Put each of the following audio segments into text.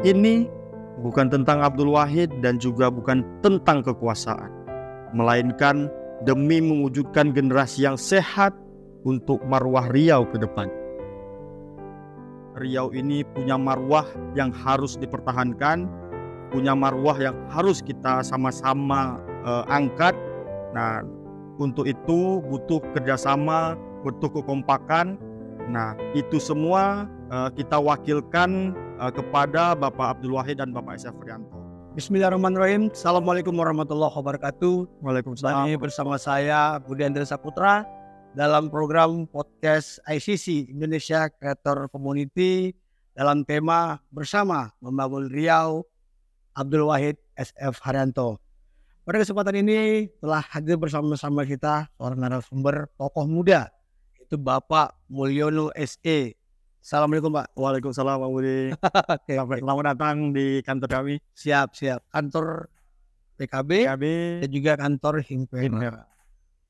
Ini bukan tentang Abdul Wahid dan juga bukan tentang kekuasaan, melainkan demi mewujudkan generasi yang sehat untuk marwah Riau ke depan. Riau ini punya marwah yang harus dipertahankan, punya marwah yang harus kita sama-sama angkat. Nah, untuk itu butuh kerjasama, butuh kekompakan. Nah, itu semua kita wakilkan kepada Bapak Abdul Wahid dan Bapak SF Haryanto. Bismillahirrahmanirrahim. Assalamualaikum warahmatullahi wabarakatuh. Waalaikumsalam. Bersama saya Budi Andrea Saputra dalam program podcast ICC Indonesia Creator Community dalam tema Bersama Membangun Riau, Abdul Wahid SF Haryanto. Pada kesempatan ini telah hadir bersama-sama kita seorang narasumber tokoh muda, itu Bapak Mulyono SE. Assalamualaikum Pak. Waalaikumsalam Pak Budi. Selamat datang di kantor kami. Siap. Kantor PKB dan juga kantor Himpera.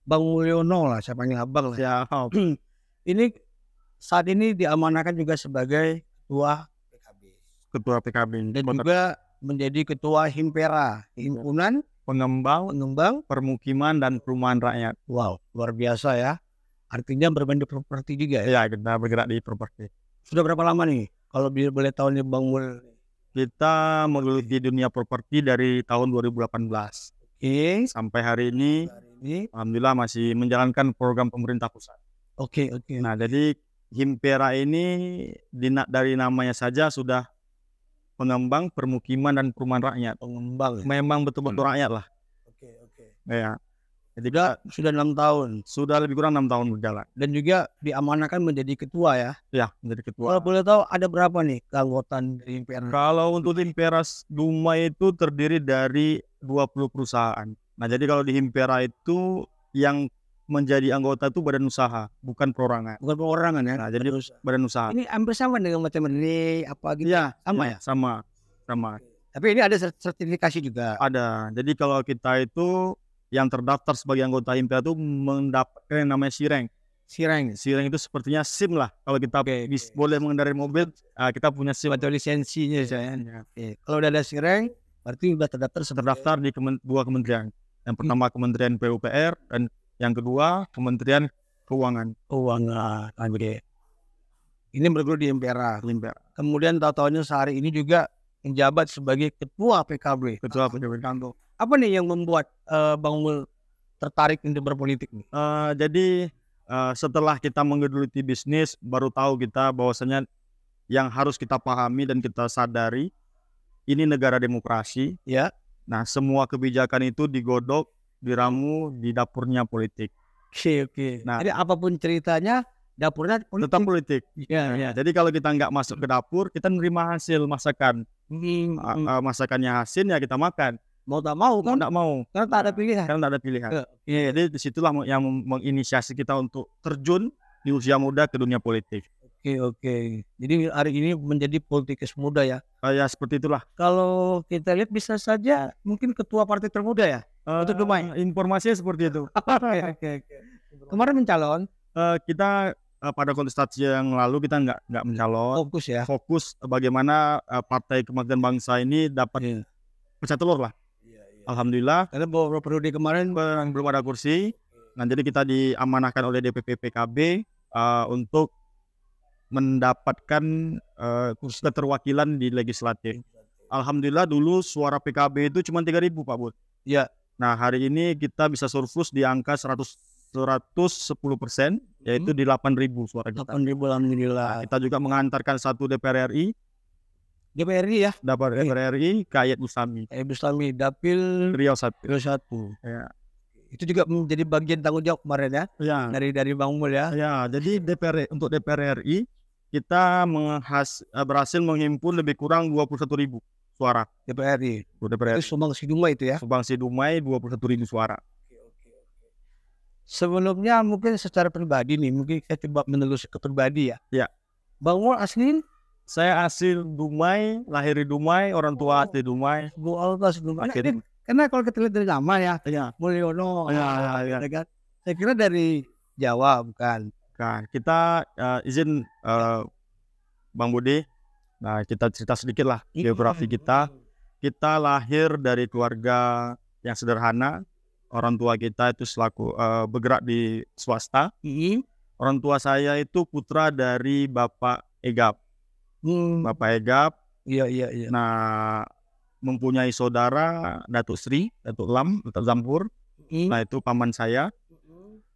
Bang Mulyono lah, saya panggil abang lah. Siap. Ini saat ini diamanahkan juga sebagai Ketua PKB dan juga menjadi ketua Himpera, Himpunan Pengembang Permukiman dan Perumahan Rakyat. Wow, luar biasa ya. Artinya bermain di properti juga ya. Ya, kita bergerak di properti. Sudah berapa lama nih? Kalau boleh tahu nih Bang Mul. Kita menggeluti dunia properti dari tahun 2018. Oke. Sampai hari ini alhamdulillah masih menjalankan program pemerintah pusat. Oke. Nah, jadi Himpera ini dari namanya saja sudah pengembang permukiman dan perumahan rakyat. Pengembang. Memang betul-betul rakyat lah. Oke. Ya. Jadi sudah 6 tahun. Sudah lebih kurang 6 tahun berjalan. Dan juga diamanahkan menjadi ketua ya. Ya, menjadi ketua. Kalau boleh tahu ada berapa nih keanggotaan di Himpera? Kalau untuk Himpera Dumai itu terdiri dari 20 perusahaan. Nah, jadi kalau di Himpera itu yang menjadi anggota itu badan usaha, bukan perorangan. Bukan perorangan ya. Nah, jadi badan usaha. Ini hampir sama dengan macam ini apa gitu. Ya, sama ya? Sama. Tapi ini ada sertifikasi juga. Ada. Jadi kalau kita itu yang terdaftar sebagai anggota Himpera itu mendapatkan yang namanya Sireng. Sireng itu sepertinya SIM lah. Kalau kita boleh mengendarai mobil, kita punya SIM atau lisensinya saya. Kalau udah ada Sireng, berarti sudah terdaftar di dua kementerian. Yang pertama Kementerian PUPR dan yang kedua Kementerian Keuangan. Oke. Ini bergelut di Himpera. Kemudian tahu-tahunya sehari ini juga menjabat sebagai ketua PKB. Apa nih yang membuat Bang Mul tertarik untuk berpolitik nih? Jadi setelah kita menggeluti bisnis, baru tahu kita bahwasanya yang harus kita pahami dan kita sadari, ini negara demokrasi. Ya. Nah, semua kebijakan itu digodok, diramu di dapurnya politik. Oke. Nah, jadi apapun ceritanya, dapurnya politik. Tetap politik. Ya. Jadi kalau kita nggak masuk ke dapur, kita menerima hasil masakan. Masakannya hasilnya kita makan. Mau tak mau kan? Tidak mau. Karena tak ada pilihan. Jadi disitulah yang menginisiasi kita untuk terjun di usia muda ke dunia politik. Oke. Jadi hari ini menjadi politikus muda ya? Ya seperti itulah. Kalau kita lihat bisa saja mungkin ketua partai termuda ya? Untuk Dumai. Informasinya seperti itu. Oke. Kemarin mencalon? Kita pada kontestasi yang lalu kita nggak mencalon. Fokus bagaimana Partai Kebangkitan Bangsa ini dapat pecah telur lah. Alhamdulillah. Karena beberapa periode kemarin belum ada kursi. Nah, jadi kita diamanahkan oleh DPP PKB untuk mendapatkan kursi keterwakilan di legislatif. Alhamdulillah dulu suara PKB itu cuma 3.000 Pak Bud. Ya. Nah, hari ini kita bisa surplus di angka 110%, yaitu di 8.000 suara kita. 8.000 alhamdulillah. Nah, kita juga mengantarkan satu DPR RI. DPR RI ya? DPR RI Kayet Bustami. Dapil Riau 1. Ya. Itu juga menjadi bagian tanggung jawab kemarin ya? Ya. Dari Bang Mul ya? Ya, jadi untuk DPR RI kita berhasil menghimpun lebih kurang 21.000 suara. DPR RI. Itu Sumbangsi Dumai itu ya? Sumbangsi Dumai 21.000 suara. Sebelumnya mungkin secara pribadi nih, mungkin saya coba menelusuri ke pribadi ya. Ya. Bang Mul asli? Saya asli Dumai, lahir di Dumai, orang tua asli Dumai. Karena kalau kita lihat dari nama ya, Mulyono, ya. Saya kira dari Jawa bukan? Nah, kita izin Bang Budi, nah kita cerita sedikit lah biografi kita. Kita lahir dari keluarga yang sederhana. Orang tua kita itu selaku bergerak di swasta. Orang tua saya itu putra dari Bapak Egap. Bapak Egap. Iya. Nah, mempunyai saudara Datuk Sri, Datuk Lam, Datuk Zampur. Nah, itu paman saya.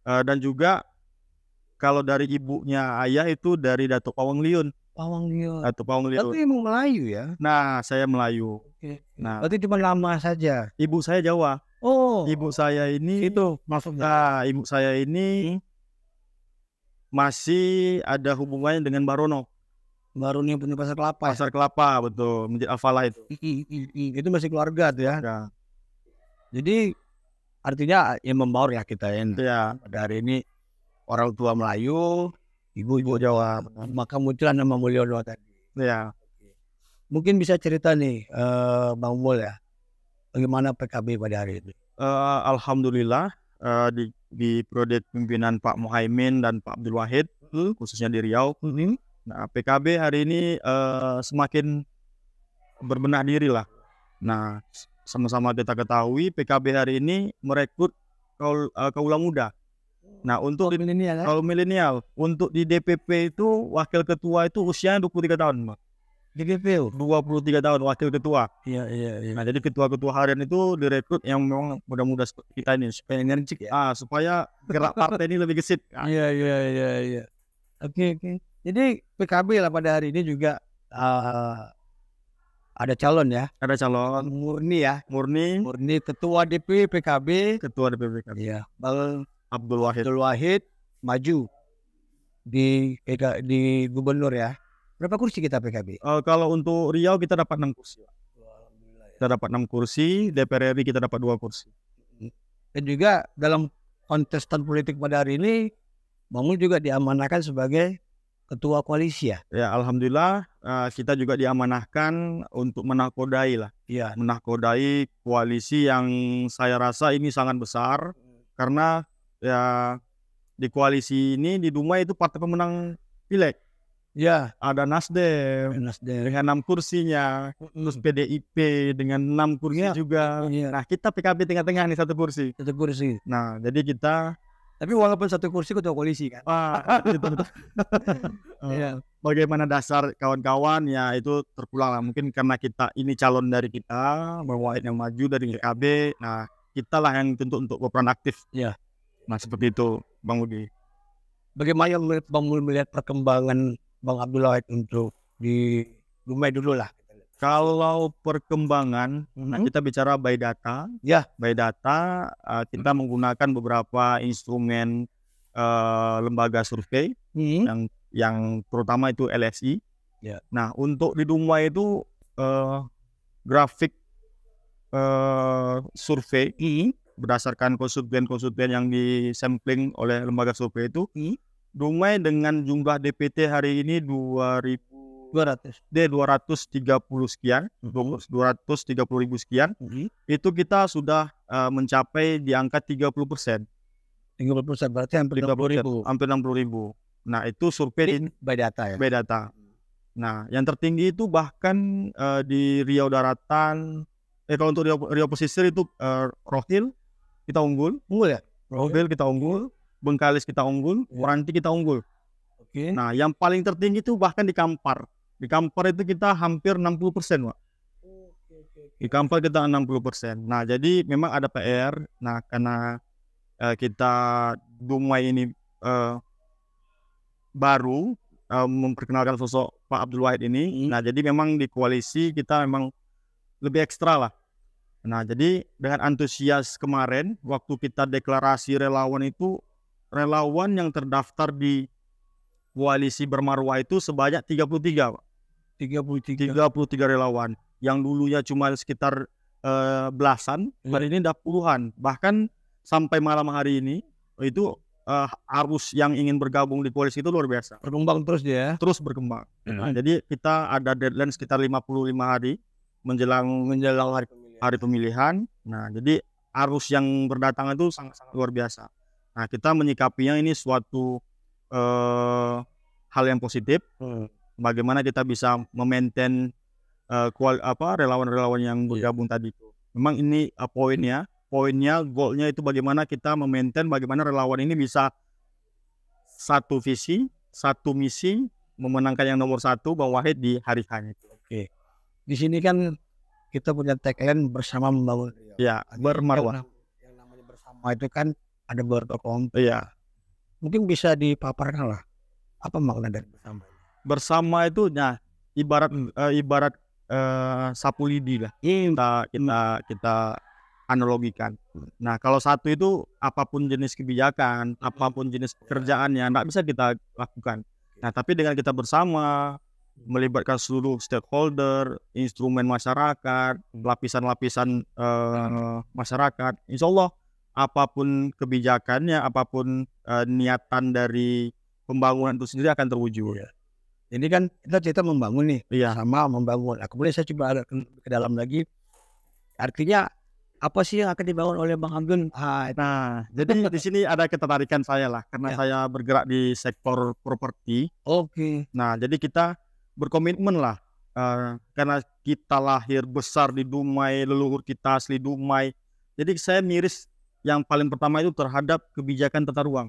Dan juga kalau dari ibunya ayah itu dari Datuk Pawang Liun. Datuk Pawang Liun. Tapi emang Melayu ya? Nah, saya Melayu. Oke. Nah, Berarti cuma lama saja. ibu saya Jawa. Oh, Ibu saya ini itu maksudnya. Nah, ibu saya ini masih ada hubungannya dengan Barono. Baru nih punya Pasar Kelapa. Pasar Kelapa, betul. Masjid Al-Falah itu. Itu masih keluarga tuh ya. Ya. Jadi artinya ya membaur ya kita ya. Ya. Pada hari ini orang tua Melayu, ibu Jawa. Maka muncullah nama Mulyono tadi. Ya. Mungkin bisa cerita nih Bang Mul ya. Bagaimana PKB pada hari ini? Alhamdulillah di periode pimpinan Pak Muhaimin dan Pak Abdul Wahid, khususnya di Riau. Nah, PKB hari ini semakin berbenah diri lah. Nah, sama-sama kita ketahui PKB hari ini merekrut kaula muda. Nah, untuk kaum milenial, untuk di DPP itu wakil ketua itu usianya 23 tahun, Pak. DPP 23 tahun wakil ketua. Iya. Nah, jadi ketua-ketua harian itu direkrut yang memang muda-muda seperti kita ini supaya energik ya. Supaya gerak partai ini lebih gesit. Iya. Oke. Jadi PKB lah pada hari ini juga ada calon ya. Ada calon murni ya. Murni ketua DP PKB. Ketua DP PKB. Iya. Bang Abdul Wahid maju di gubernur ya. Berapa kursi kita PKB? Kalau untuk Riau kita dapat 6 kursi. Kita dapat 6 kursi, DPR RI kita dapat 2 kursi. Dan juga dalam kontestan politik pada hari ini, Bang Mul juga diamanahkan sebagai ketua koalisi ya? Ya, alhamdulillah kita juga diamanahkan untuk menakodai lah. Iya. Menakodai koalisi yang saya rasa ini sangat besar. Karena ya di koalisi ini di Dumai itu partai pemenang pileg. Ya, ada Nasdem dengan 6 kursinya, terus PDIP dengan 6 kursi juga. Nah, kita PKB tengah-tengah nih 1 kursi. Nah, jadi kita tapi walaupun 1 kursi ketua koalisi kan. Gitu. Bagaimana dasar kawan-kawan ya itu terpulang lah. Mungkin karena kita ini calon dari kita, Bang Wahid yang maju dari PKB. Nah, kita lah yang tentu untuk berperan aktif. Ya. Nah, seperti itu, Bang Budi. Bagaimana Bang Mul melihat perkembangan Bang Abdul Wahid untuk di Dumai dulu lah. Kalau perkembangan, nah kita bicara by data. Ya, by data kita menggunakan beberapa instrumen lembaga survei yang terutama itu LSI. Ya. Nah, untuk di Dumai itu grafik survei berdasarkan konsultan yang disampling oleh lembaga survei itu. Dumai dengan jumlah DPT hari ini 230 sekian, 230.000 sekian. Itu kita sudah mencapai di angka 30%. 30% berarti hampir 60.000. Hampir 60.000. Nah, itu survei by data ya. By data. Nah, yang tertinggi itu bahkan di Riau Daratan. Kalau untuk Riau Pesisir itu Rohil kita unggul. Ya. Rohil kita unggul. Bengkalis kita unggul, Waranti kita unggul. Oke. Nah, yang paling tertinggi itu bahkan di Kampar. Di Kampar itu kita hampir 60%, Pak. Di Kampar kita 60%. Nah, jadi memang ada PR. Nah, karena kita Dumai ini baru memperkenalkan sosok Pak Abdul Wahid ini. Nah, jadi memang di koalisi kita memang lebih ekstra lah. Nah, jadi dengan antusias kemarin waktu kita deklarasi relawan itu, relawan yang terdaftar di koalisi bermarwah itu sebanyak 33, Pak. 33 relawan. Yang dulunya cuma sekitar belasan, hari ini udah puluhan. Bahkan sampai malam hari ini itu arus yang ingin bergabung di koalisi itu luar biasa. Berkembang terus ya. Terus berkembang. Nah, jadi kita ada deadline sekitar 55 hari menjelang hari pemilihan. Nah, jadi arus yang berdatangan itu sangat-sangat luar biasa. Nah, kita menyikapinya ini suatu hal yang positif. Bagaimana kita bisa memaintain relawan-relawan yang bergabung tadi itu. Memang ini poinnya, goalnya itu bagaimana kita memaintain, bagaimana relawan ini bisa satu visi, satu misi, memenangkan yang nomor satu Bang Wahid di hari H itu. Oke. Di sini kan kita punya tagline bersama membangun Riau. Ya, bermarwah. Yang namanya bersama itu kan ada bertokoh. Iya. Mungkin bisa dipaparkan lah apa makna dari bersama. Bersama itu ibarat sapu lidi lah. Kita analogikan. Nah, kalau satu itu apapun jenis kebijakan, apapun jenis pekerjaannya, nggak bisa kita lakukan. Nah, tapi dengan kita bersama, melibatkan seluruh stakeholder, instrumen masyarakat, lapisan-lapisan masyarakat, insya Allah apapun kebijakannya, apapun niatan dari pembangunan itu sendiri akan terwujud. Ini kan kita membangun nih, sama membangun. Nah, kemudian saya coba ke dalam lagi. Artinya apa sih yang akan dibangun oleh Bang Hamdun? Nah, jadi di sini ada ketertarikan saya lah, karena saya bergerak di sektor properti. Oke. Nah, jadi kita berkomitmen lah, karena kita lahir besar di Dumai, leluhur kita asli Dumai. Jadi saya miris yang paling pertama itu terhadap kebijakan tata ruang.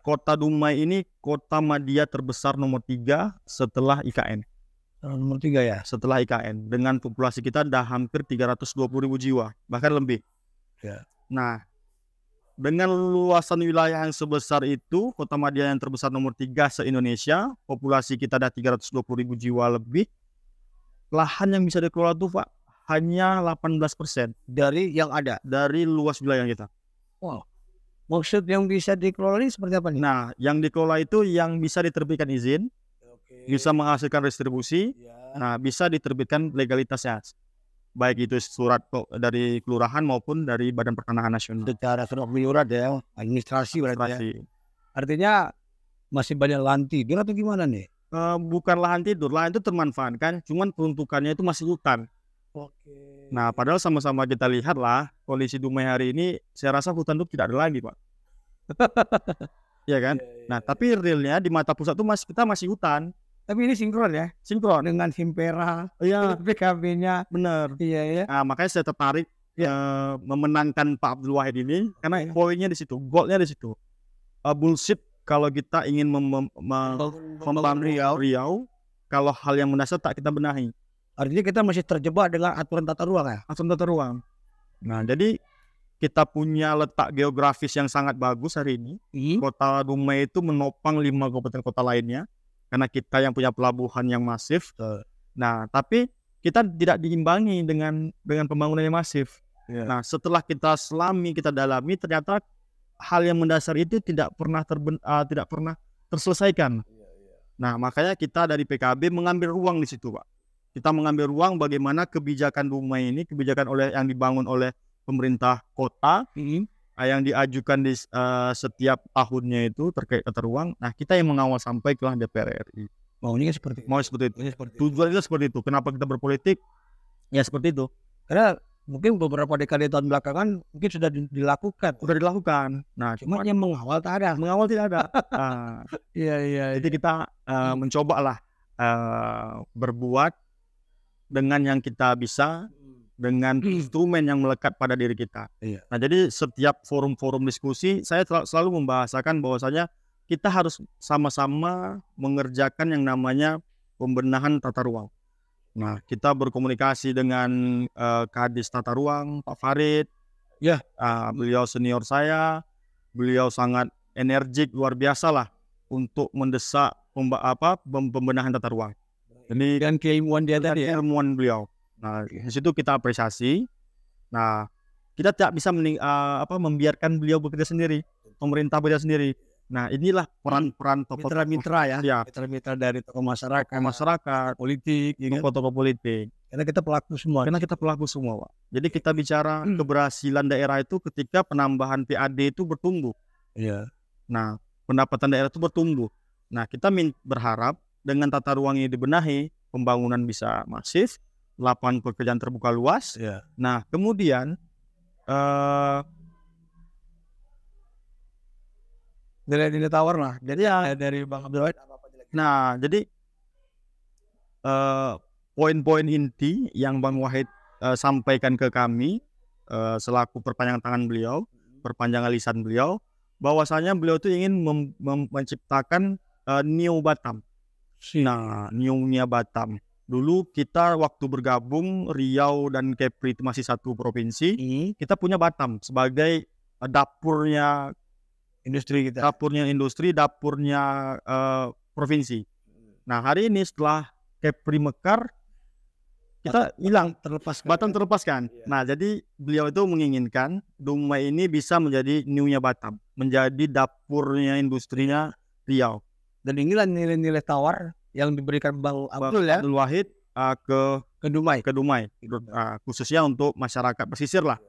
Kota Dumai ini kota madya terbesar nomor 3 setelah IKN. Nomor 3 ya? Setelah IKN. Dengan populasi kita dah hampir 320.000 jiwa. Bahkan lebih. Nah, dengan luasan wilayah yang sebesar itu, kota madya yang terbesar nomor 3 se-Indonesia, populasi kita dah 320.000 jiwa lebih, lahan yang bisa dikelola itu Pak, hanya 18% dari yang ada? Dari luas wilayah kita. Wow. Maksud yang bisa dikelola ini seperti apa nih? Nah, yang dikelola itu yang bisa diterbitkan izin, bisa menghasilkan restribusi, nah bisa diterbitkan legalitasnya, baik itu surat dari kelurahan maupun dari Badan Pertanahan Nasional. Secara surat menyurat ya, administrasi berarti. Artinya masih banyak lahan tidur atau gimana nih? Bukan lahan tidur, lahan itu termanfaatkan, cuman peruntukannya itu masih hutan. Nah, padahal sama-sama kita lihat lah kondisi Dumai hari ini, saya rasa hutan itu tidak ada lagi, Pak. Ya kan? Nah, tapi realnya di mata pusat itu kita masih hutan. Tapi ini sinkron ya? Sinkron dengan Himpera, PKB-nya. Benar. Iya. Nah, makanya saya tertarik memenangkan Pak Abdul Wahid ini, karena poinnya di situ, goalnya di situ. Bullshit kalau kita ingin membangun Riau, kalau hal yang mendasar tak kita benahi. Artinya kita masih terjebak dengan aturan tata ruang ya? Aturan tata ruang. Nah, jadi kita punya letak geografis yang sangat bagus hari ini. Kota Dumai itu menopang 5 kabupaten kota lainnya, karena kita yang punya pelabuhan yang masif. Nah, tapi kita tidak diimbangi dengan pembangunan yang masif. Nah, setelah kita selami, kita dalami, ternyata hal yang mendasar itu tidak pernah terselesaikan. Nah, makanya kita dari PKB mengambil ruang di situ, Pak. Kita mengambil ruang bagaimana kebijakan Dumai ini, kebijakan yang dibangun oleh pemerintah kota, yang diajukan di setiap tahunnya itu terkait tata ruang. Nah, kita yang mengawal sampai ke DPR RI. Maunya seperti itu. Tujuannya seperti itu. Kenapa kita berpolitik? Ya seperti itu. Karena mungkin beberapa dekade tahun belakangan mungkin sudah dilakukan. Nah, cuma yang mengawal tak ada. Mengawal tidak ada. Iya. Jadi kita mencobalah berbuat dengan yang kita bisa, dengan instrumen yang melekat pada diri kita. Nah, jadi setiap forum-forum diskusi saya selalu membahasakan bahwasanya kita harus sama-sama mengerjakan yang namanya pembenahan tata ruang. Nah, kita berkomunikasi dengan Kadis Tata Ruang, Pak Farid. Beliau senior saya, beliau sangat energik, luar biasa lah untuk mendesak pembenahan tata ruang. Jadi kan keilmuan dia tadi, ilmuwan beliau. Nah, di situ kita apresiasi. Nah, kita tidak bisa membiarkan beliau bekerja sendiri, pemerintah bekerja sendiri. Nah, inilah peran tokoh mitra-mitra ya, mitra-mitra dari tokoh masyarakat, politik, tokoh-tokoh politik. Karena kita pelaku semua. Pak. Jadi kita bicara keberhasilan daerah itu ketika penambahan PAD itu bertumbuh. Nah, pendapatan daerah itu bertumbuh. Nah, kita berharap dengan tata ruang ini dibenahi, pembangunan bisa masif, lapangan pekerjaan terbuka luas. Nah, kemudian nilai-nilai tawar lah. Jadi ya dari Bang Abdul Wahid apa lagi? Nah, jadi poin-poin inti yang Bang Wahid sampaikan ke kami selaku perpanjangan tangan beliau, perpanjangan lisan beliau, bahwasanya beliau itu ingin menciptakan New Batam. Nah, New-nya Batam. Dulu kita waktu bergabung Riau dan Kepri itu masih satu provinsi. Kita punya Batam sebagai dapurnya Industri kita. dapurnya provinsi. Nah, hari ini setelah Kepri mekar, kita hilang, Batam terlepaskan. Iya. Nah, jadi beliau itu menginginkan Dumai ini bisa menjadi New-nya Batam, menjadi dapurnya industrinya Riau. Dan inilah nilai-nilai tawar yang diberikan Bang Abdul ya Abdul Wahid ke Dumai. khususnya untuk masyarakat pesisir lah.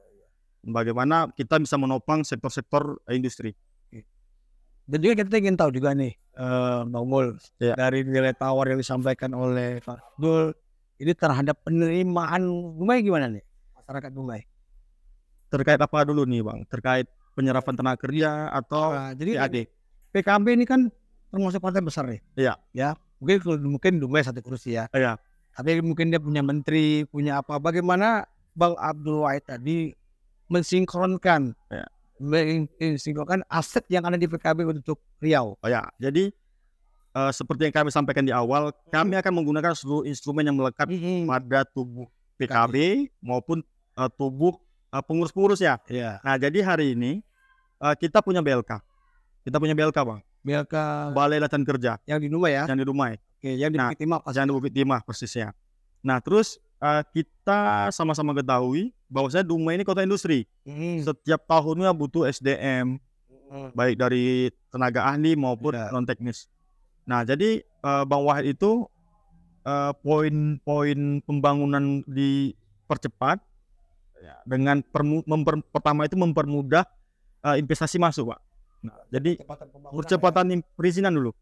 Bagaimana kita bisa menopang sektor-sektor industri. Dan juga kita ingin tahu juga nih, Bang Mul, Ya. dari nilai tawar yang disampaikan oleh Pak Abdul, ini terhadap penerimaan Dumai gimana nih, masyarakat Dumai? Terkait apa dulu nih Bang? Terkait penyerapan tenaga kerja atau Jadi PAD? PKB ini kan termasuk partai besar nih. Iya. Ya, mungkin Dumai satu kursi ya. Iya. Tapi mungkin dia punya menteri, punya apa. Bagaimana Bang Abdul Wahid tadi mensinkronkan, Ya. mensinkronkan aset yang ada di PKB untuk Riau. Oh ya, jadi seperti yang kami sampaikan di awal, kami akan menggunakan seluruh instrumen yang melekat pada tubuh PKB maupun tubuh pengurus-pengurus ya. Iya. Nah, jadi hari ini kita punya BLK. Kita punya BLK Bang, BLK Balai Latihan Kerja yang di Dumai ya. yang di Dumai. Oke, yang di Nah, Bukit Timah yang di Bukit Timah persisnya. Nah, terus kita sama-sama ketahui bahwasanya Dumai ini kota industri. Setiap tahunnya butuh SDM, baik dari tenaga ahli maupun Ya. non teknis. Nah, jadi Bang Wahid itu poin-poin pembangunan dipercepat ya, dengan pertama itu mempermudah investasi masuk, Pak. Nah, jadi percepatan perizinan dulu.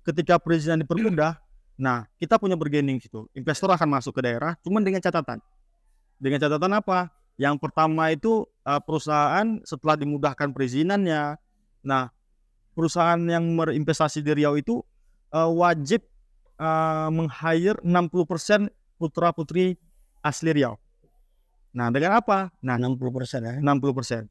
Ketika perizinan dipermudah, nah kita punya bargaining situ. Investor akan masuk ke daerah, cuman dengan catatan. Dengan catatan apa? Yang pertama itu perusahaan setelah dimudahkan perizinannya, nah perusahaan yang berinvestasi di Riau itu wajib meng-hire 60% putra-putri asli Riau. Nah, dengan apa? Nah, 60% ya. 60%.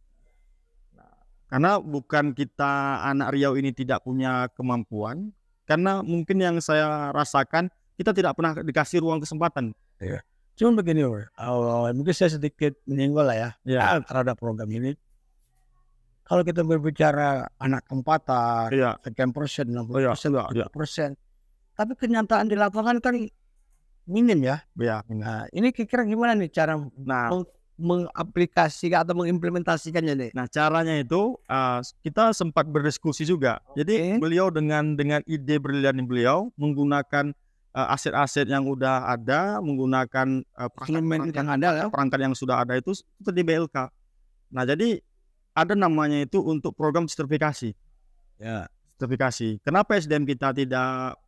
Nah, karena bukan kita anak Riau ini tidak punya kemampuan, karena mungkin yang saya rasakan kita tidak pernah dikasih ruang kesempatan. Cuma begini, mungkin saya sedikit menyinggol lah ya, terhadap program ini. Kalau kita berbicara anak tempatan, sekian persen, 60%, 20%, tapi kenyataan di lapangan kan minim ya. Nah, ini kira-kira gimana nih cara mengaplikasikan atau mengimplementasikannya nih? Nah, caranya itu kita sempat berdiskusi juga. Jadi beliau dengan ide brilian beliau menggunakan aset-aset yang udah ada, menggunakan perangkat yang sudah ada itu di BLK. Nah, jadi ada namanya itu untuk program sertifikasi. Ya. Sertifikasi. Kenapa SDM kita tidak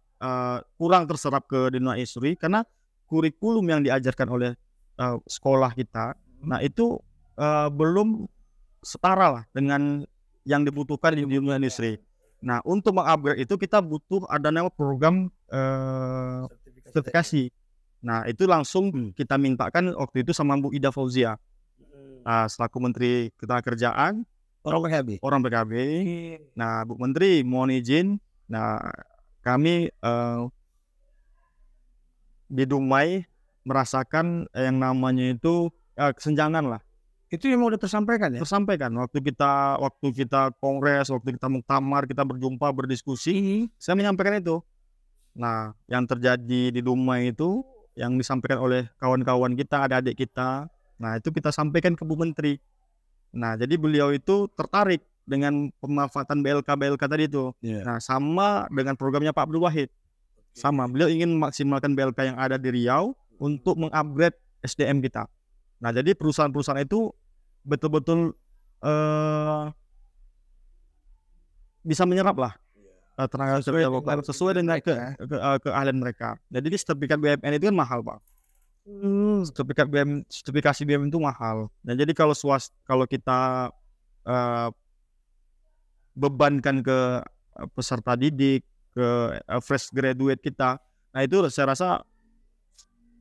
kurang terserap ke dunia industri? Karena kurikulum yang diajarkan oleh sekolah kita, nah itu belum setara lah dengan yang dibutuhkan di dunia industri. Nah, untuk mengupgrade itu kita butuh ada nama program sertifikasi. Nah, itu langsung kita mintakan waktu itu sama Bu Ida Fauzia, selaku Menteri Ketenagakerjaan, orang PKB. Nah, Bu Menteri mohon izin. Nah, kami di Dumai merasakan yang namanya itu kesenjangan lah. Itu yang udah tersampaikan ya? Tersampaikan waktu kita kongres, waktu kita muktamar, kita berjumpa, berdiskusi, saya menyampaikan itu. Nah, yang terjadi di Dumai itu yang disampaikan oleh kawan-kawan kita, adik-adik kita. Nah, itu kita sampaikan ke Bu Menteri. Nah, jadi beliau itu tertarik dengan pemanfaatan BLK tadi itu. Nah, sama dengan programnya Pak Abdul Wahid. Sama, beliau ingin memaksimalkan BLK yang ada di Riau untuk mengupgrade SDM kita. Nah, jadi perusahaan-perusahaan itu betul-betul bisa menyerap lah tenaga kerja sesuai dengan keahlian mereka. Jadi sertifikat BUMN itu kan mahal, Pak. Sertifikasi BUMN itu mahal. Nah, jadi kalau kita bebankan ke peserta didik, ke fresh graduate kita. Nah itu saya rasa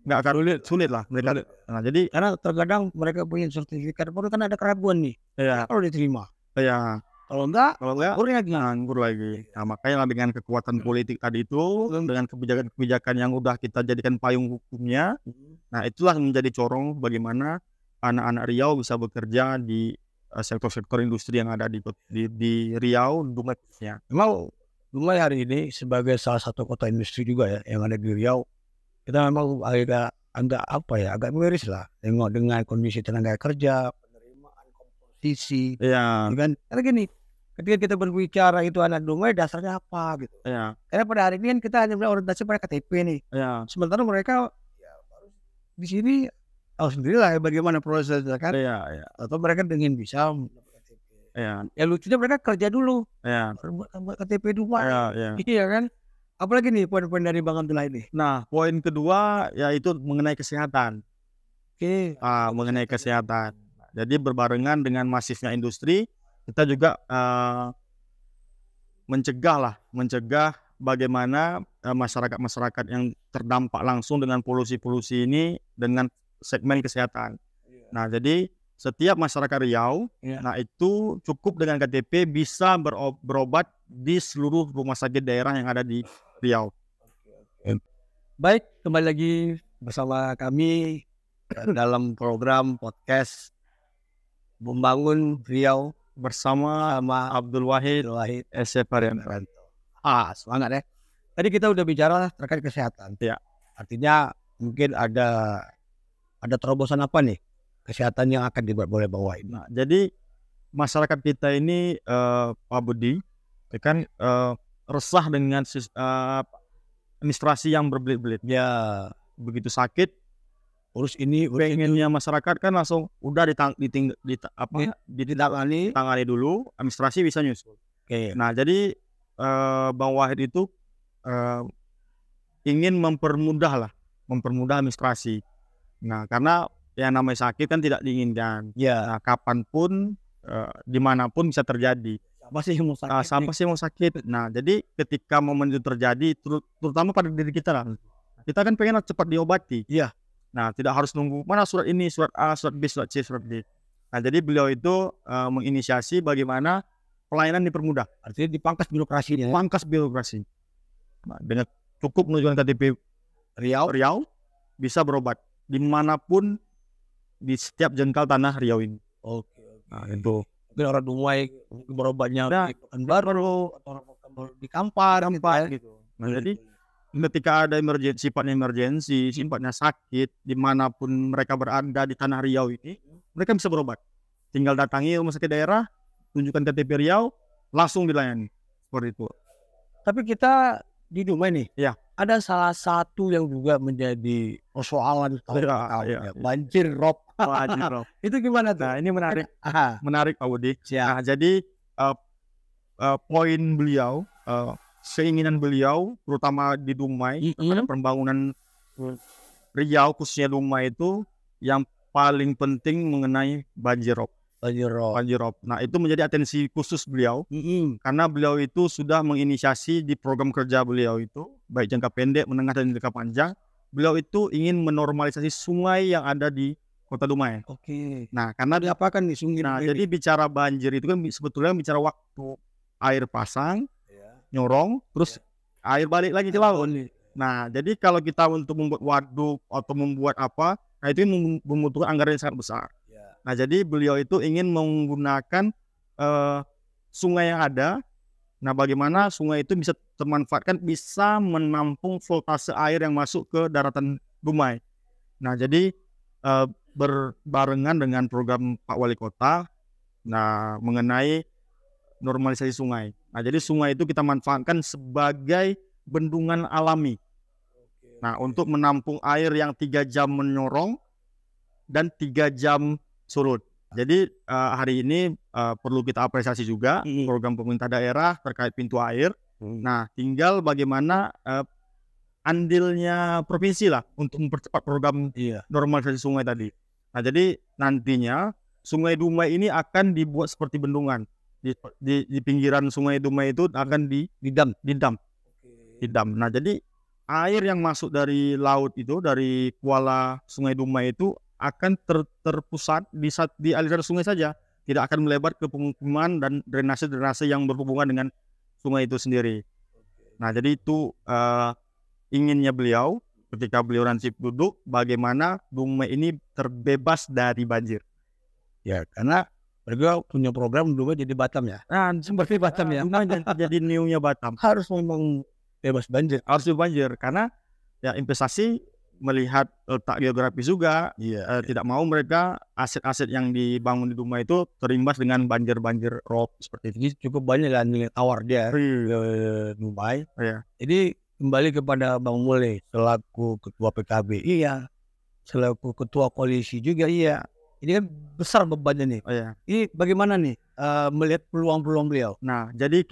nggak akan sulit lah mereka. Nah jadi Karena terkadang mereka punya sertifikat, baru kan ada keraguan nih. ya Kalau diterima, ya kalau enggak, kalau nggak baru lagi. nganggur lagi. Nah makanya dengan kekuatan politik tadi itu, dengan kebijakan-kebijakan yang udah kita jadikan payung hukumnya, nah itulah menjadi corong bagaimana anak-anak Riau bisa bekerja di sektor-sektor industri yang ada di Riau, Dumai khususnya. Memang Dumai hari ini sebagai salah satu kota industri juga ya yang ada di Riau, kita memang agak miris lah dengan kondisi tenaga kerja, penerimaan komposisi, Iya, kan? Karena gini, ketika kita berbicara itu anak Dumai dasarnya apa gitu. iya, Karena pada hari ini kan kita hanya orientasi pada KTP nih. iya, Sementara mereka ya, di sini tahu sendirilah ya bagaimana prosesnya kan. iya, Atau mereka dengan bisa mendapat KTP. iya, Ya lucunya mereka kerja dulu, iya, baru buat KTP Dumai. iya. Iya kan? Apalagi nih poin-poin dari Bang Abdullah ini. Nah, poin kedua yaitu mengenai kesehatan. Oke. Mengenai kesehatan. Jadi berbarengan dengan masifnya industri, kita juga mencegah bagaimana masyarakat yang terdampak langsung dengan polusi-polusi ini dengan segmen kesehatan. Nah, jadi setiap masyarakat Riau, nah itu cukup dengan KTP bisa berobat di seluruh rumah sakit daerah yang ada di Riau. Baik, kembali lagi bersama kami dalam program podcast Membangun Riau Bersama Abdul Wahid SF Haryanto. Semangat ya. Tadi kita udah bicara terkait kesehatan. Ya. Artinya mungkin ada terobosan apa nih kesehatan yang akan dibuat oleh Bang Wahid. Nah, jadi masyarakat kita ini Pak Budi kan resah dengan administrasi yang berbelit-belit. Ya, Begitu sakit, urus ini, pengennya masyarakat kan langsung udah ditangani dulu, administrasi bisa nyusul. Oke. Nah, jadi Bang Wahid itu ingin mempermudah administrasi. Nah, karena yang namanya sakit kan tidak diinginkan. Ya. Nah, kapanpun, dimanapun bisa terjadi. Siapa sih yang mau sakit? Nah, jadi ketika momen itu terjadi, terutama pada diri kita lah. Kita kan pengen cepat diobati. Iya. Nah, tidak harus nunggu mana surat ini, surat A, surat B, surat C, surat D. Nah, jadi beliau itu menginisiasi bagaimana pelayanan dipermudah. Artinya dipangkas birokrasinya. Pangkas birokrasi. Nah, dengan cukup menunjukkan KTP Riau bisa berobat dimanapun di setiap jengkal tanah Riau ini. Oke. Nah, itu. Mungkin orang Dumai berobatnya di Pekanbaru atau di Kampar gitu. Nah, jadi ketika ada sifatnya emergensi, sifatnya sakit, dimanapun mereka berada di tanah Riau ini, mereka bisa berobat. Tinggal datangi rumah sakit daerah, tunjukkan KTP Riau, langsung dilayani. Seperti itu. Tapi kita di Dumai nih, ya, ada salah satu yang juga menjadi persoalan banjir rob. Itu gimana tuh? Nah, ini menarik Pak Budi. Nah, jadi poin beliau, keinginan beliau, terutama di Dumai, pembangunan Riau khususnya Dumai itu yang paling penting mengenai banjir rob. Nah, itu menjadi atensi khusus beliau, karena beliau itu sudah menginisiasi di program kerja beliau itu, baik jangka pendek, menengah, dan jangka panjang. Beliau itu ingin menormalisasi sungai yang ada di Kota Dumai. Oke. Nah, karena diapakan nih sungai? Nah, jadi bicara banjir itu kan sebetulnya bicara waktu air pasang, nyorong, terus air balik lagi ke laut. Nah, jadi kalau kita untuk membuat waduk atau membuat apa, nah itu membutuhkan anggaran yang sangat besar. Nah, jadi beliau itu ingin menggunakan sungai yang ada. Nah, bagaimana sungai itu bisa termanfaatkan, bisa menampung voltase air yang masuk ke daratan Dumai. Nah, jadi berbarengan dengan program Pak Wali Kota, nah mengenai normalisasi sungai. Nah, jadi sungai itu kita manfaatkan sebagai bendungan alami. Nah, untuk menampung air yang 3 jam menyorong dan 3 jam surut. Jadi hari ini perlu kita apresiasi juga program pemerintah daerah terkait pintu air. Nah, tinggal bagaimana andilnya provinsi lah untuk mempercepat program normalisasi sungai tadi. Nah, jadi nantinya sungai Dumai ini akan dibuat seperti bendungan. di pinggiran Sungai Dumai itu akan Didam. didam. Nah, jadi air yang masuk dari laut itu, dari kuala Sungai Dumai itu akan terpusat di aliran sungai saja, tidak akan melebar ke pemukiman dan drainase yang berhubungan dengan sungai itu sendiri. Nah, jadi itu inginnya beliau ketika beliau nanti duduk, bagaimana Dumai ini terbebas dari banjir. Ya, karena mereka punya program Dumai jadi Batam ya. Nah, Seperti Batam ya. Dumai jadi new-nya Batam. Harus memang bebas banjir. Harus bebas banjir karena ya investasi melihat letak geografis juga. Tidak mau mereka aset-aset yang dibangun di Dumai itu terimbas dengan banjir-banjir rob seperti itu. Jadi cukup banyak kan nilai tawar dia ke Dumai. Iya. Jadi kembali kepada Bang Mule selaku ketua PKB, iya, selaku ketua koalisi juga, iya. Ini kan besar bebannya nih. Iya. Ini bagaimana nih melihat peluang-peluang beliau? Nah, jadi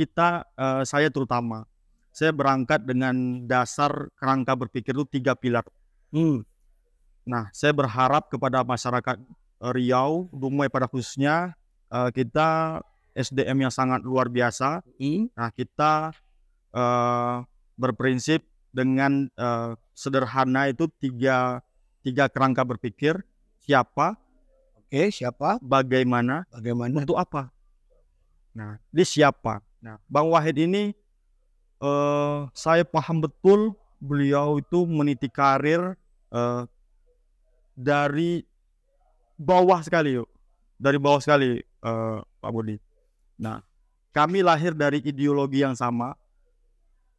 saya terutama, saya berangkat dengan dasar kerangka berpikir itu 3 pilar. Nah, saya berharap kepada masyarakat Riau, Dumai pada khususnya, kita SDM yang sangat luar biasa. Nah, kita berprinsip dengan sederhana itu tiga kerangka berpikir. Siapa? Siapa? Bagaimana? Untuk apa? Nah, di siapa? Nah, Bang Wahid ini saya paham betul beliau itu meniti karir dari bawah sekali, Pak Budi. Nah, kami lahir dari ideologi yang sama.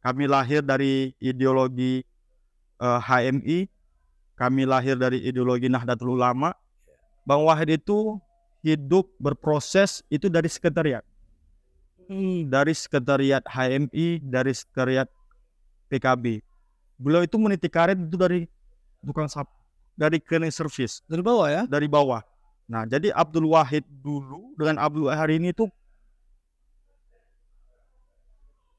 Kami lahir dari ideologi HMI. Kami lahir dari ideologi Nahdlatul Ulama. Bang Wahid itu hidup berproses itu dari sekretariat. Dari sekretariat HMI, dari sekretariat PKB. Beliau itu meniti karir itu dari tukang sapu, dari cleaning service. Dari bawah ya? Dari bawah. Nah, jadi Abdul Wahid dulu dengan Abdul Wahid hari ini itu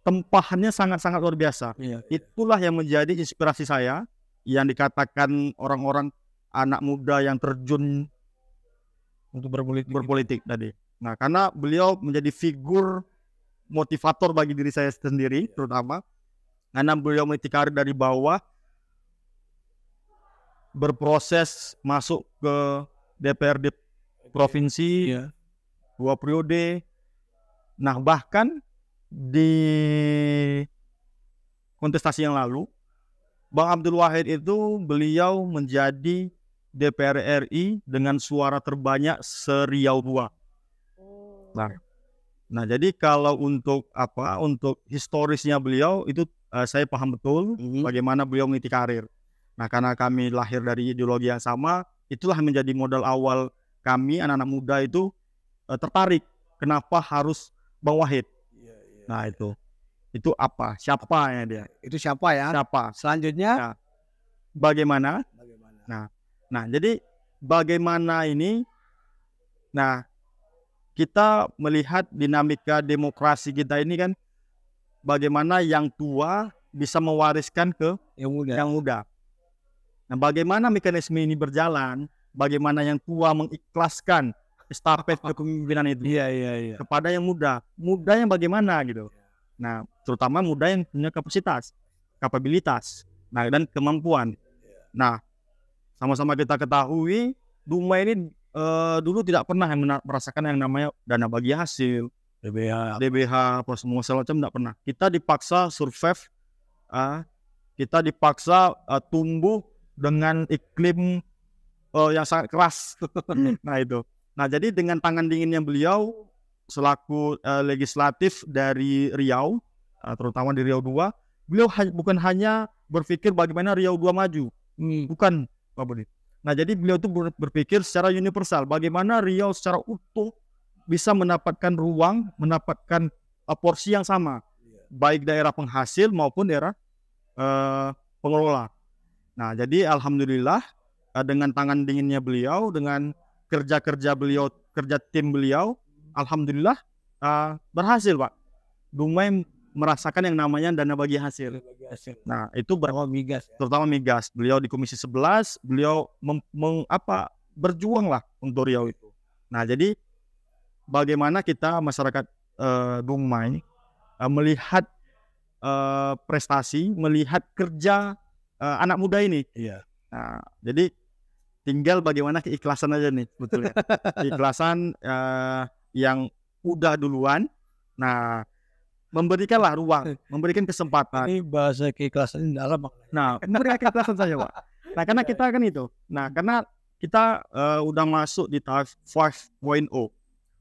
tempahannya sangat-sangat luar biasa. Iya. Itulah yang menjadi inspirasi saya, yang dikatakan orang-orang anak muda yang terjun Untuk berpolitik tadi. Nah, karena beliau menjadi figur motivator bagi diri saya sendiri, terutama karena beliau meniti karir dari bawah, berproses masuk ke DPRD provinsi, 2 periode. Nah, bahkan di kontestasi yang lalu, Bang Abdul Wahid itu beliau menjadi DPR RI dengan suara terbanyak se-Riau 2. Nah, jadi kalau untuk historisnya beliau itu saya paham betul bagaimana beliau meniti karir. Nah, karena kami lahir dari ideologi yang sama, itulah menjadi modal awal kami anak-anak muda itu tertarik. Kenapa harus Bang Wahid? Nah, itu apa? Siapa ya dia? Itu siapa ya? Siapa? Selanjutnya bagaimana? Nah, jadi bagaimana ini? Nah, kita melihat dinamika demokrasi kita ini kan, bagaimana yang tua bisa mewariskan ke yang muda. Nah, bagaimana mekanisme ini berjalan? Bagaimana yang tua mengikhlaskan estafet kepemimpinan itu kepada yang muda? Muda yang bagaimana gitu? Nah, terutama muda yang punya kapabilitas, nah, dan kemampuan. Nah, sama-sama kita ketahui, Dumai ini dulu tidak pernah merasakan yang namanya dana bagi hasil, DBH, apa semua macam tidak pernah. Kita dipaksa survive, kita dipaksa tumbuh dengan iklim yang sangat keras. Nah, itu. Nah, jadi dengan tangan dinginnya beliau selaku legislatif dari Riau, terutama di Riau 2, beliau bukan hanya berpikir bagaimana Riau 2 maju. Bukan, Pak Budi. Nah, jadi beliau itu berpikir secara universal, bagaimana Riau secara utuh bisa mendapatkan ruang, mendapatkan porsi yang sama, baik daerah penghasil maupun daerah pengelola. Nah, jadi alhamdulillah dengan tangan dinginnya beliau, dengan kerja beliau, kerja tim beliau, alhamdulillah berhasil, Pak. Dumai merasakan yang namanya dana bagi hasil. Nah, itu terutama migas. Beliau di Komisi 11, beliau berjuang lah untuk Riau itu. Nah, jadi bagaimana kita masyarakat Dumai, melihat prestasi, melihat kerja anak muda ini. Iya. Nah, jadi tinggal bagaimana keikhlasan aja nih, betul ya. Keikhlasan yang udah duluan. Nah, memberikanlah ruang, memberikan kesempatan. Ini bahasa keikhlasan dalam. Nah, memberikan keikhlasan saja, Pak. Nah, karena kita kan itu. Nah, karena kita udah masuk di tahap 5.0.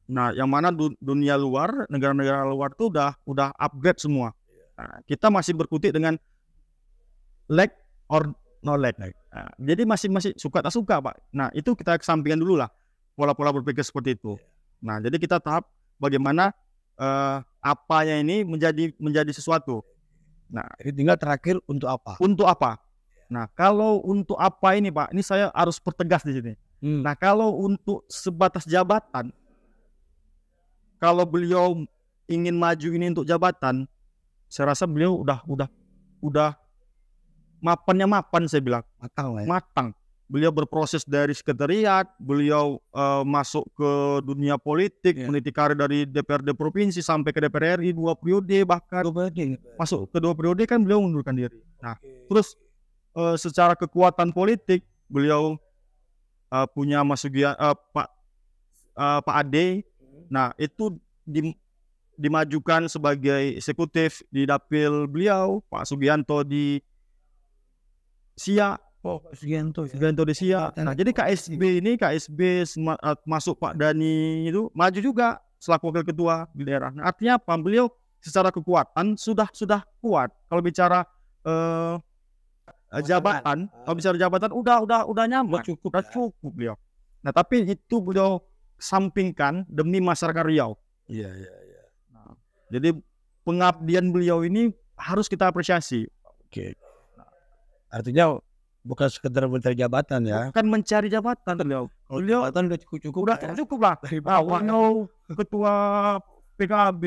Nah, yang mana dunia luar, negara-negara luar tuh udah upgrade semua. Nah, kita masih berkutik dengan lag or no lag. Nah, jadi masih suka tak suka, Pak. Nah, itu kita kesampingkan dulu lah pola-pola berpikir seperti itu. Nah, jadi kita tahap bagaimana apanya ini menjadi sesuatu. Nah, Jadi tinggal terakhir untuk apa? untuk apa? Nah, kalau untuk apa ini, Pak, ini saya harus pertegas di sini. Nah, kalau untuk sebatas jabatan, kalau beliau ingin maju ini untuk jabatan, saya rasa beliau udah mapan saya bilang. Matang lah ya. Matang. Beliau berproses dari sekretariat, beliau masuk ke dunia politik, meniti karir dari DPRD provinsi sampai ke DPR RI 2 periode, bahkan masuk ke 2 periode kan beliau mundurkan diri. Nah, terus secara kekuatan politik beliau punya Mas Sugian, Pak Ade. Nah, itu dimajukan sebagai eksekutif di dapil beliau, Pak Sugianto di SIA. Sugianto di SIA. Nah, jadi KSB masuk Pak Dani itu maju juga selaku wakil ketua di daerah. Nah, artinya apa? Beliau secara kekuatan sudah kuat. Kalau bicara jabatan, udah nyaman, udah cukup beliau. Nah, tapi itu beliau sampingkan demi masyarakat Riau. Iya. Nah, jadi pengabdian beliau ini harus kita apresiasi. Oke. Artinya bukan sekedar mencari jabatan ya. Bukan mencari jabatan beliau. Beliau Jabatan udah cukup lah. Beliau ketua PKB,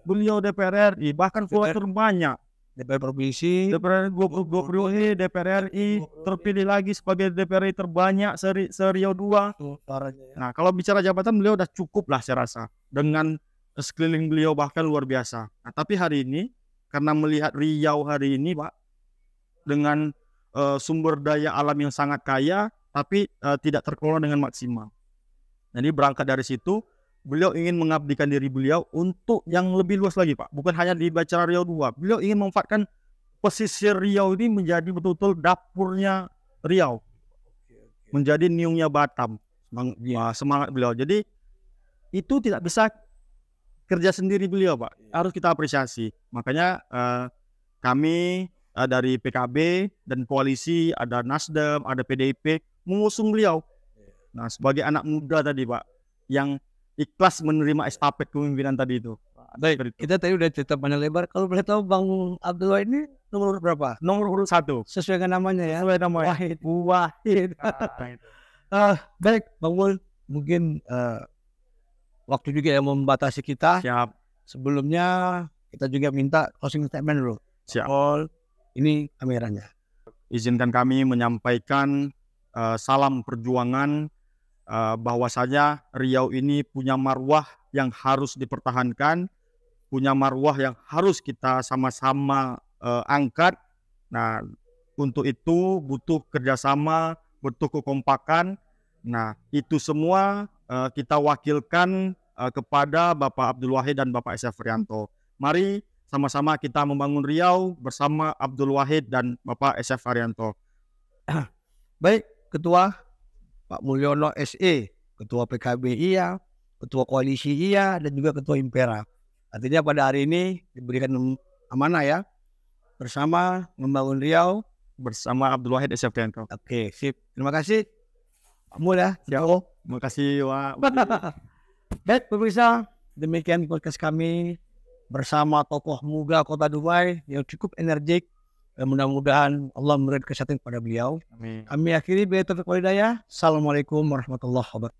beliau DPR RI, bahkan voter terbanyak. DPR provinsi, DPR 22 periode, DPR RI terpilih lagi sebagai DPR RI terbanyak se-Riau 2. Nah, kalau bicara jabatan beliau udah cukup lah saya rasa. Dengan sekeliling beliau bahkan luar biasa. Nah, tapi hari ini karena melihat Riau hari ini, Pak, dengan sumber daya alam yang sangat kaya, tapi tidak terkelola dengan maksimal. Jadi berangkat dari situ, beliau ingin mengabdikan diri beliau untuk yang lebih luas lagi, Pak. Bukan hanya di Bacara Riau 2. Beliau ingin memanfaatkan pesisir Riau ini menjadi betul-betul dapurnya Riau. Menjadi niungnya Batam. Semangat beliau. Jadi itu tidak bisa kerja sendiri beliau, Pak. Harus kita apresiasi. Makanya kami dari PKB dan koalisi, ada Nasdem, ada PDIP, mengusung beliau. Nah, sebagai anak muda tadi, Pak, yang ikhlas menerima estafet kepemimpinan tadi itu. Baik, kita tadi udah cerita panjang lebar. Kalau boleh tahu Bang Abdullah ini nomor urut berapa? Nomor urut 1. Sesuai dengan namanya ya. Sesuai namanya. Wahid. Baik, Bang Mul, mungkin waktu juga yang membatasi kita. Siap. Sebelumnya kita juga minta closing statement dulu. Siap. Ini kameranya. Izinkan kami menyampaikan salam perjuangan, bahwasanya Riau ini punya marwah yang harus dipertahankan, punya marwah yang harus kita sama-sama angkat. Nah, untuk itu butuh kerjasama, butuh kekompakan. Nah, itu semua kita wakilkan kepada Bapak Abdul Wahid dan Bapak SF Haryanto. Mari sama-sama kita membangun Riau bersama Abdul Wahid dan Bapak SF Haryanto. Baik, Ketua Pak Mulyono SE, Ketua PKB iya, Ketua Koalisi iya, dan juga Ketua Impera. Artinya pada hari ini diberikan amanah ya, bersama membangun Riau bersama Abdul Wahid SF Haryanto. Oke, sip. Terima kasih Pak Mul ya. Terima kasih, Wak. Baik, pemirsa, demikian podcast kami bersama tokoh muda Kota Dumai yang cukup energik. Dan mudah-mudahan Allah memberikan kesehatan kepada beliau. Amin. Kami akhiri. Assalamualaikum warahmatullahi wabarakatuh.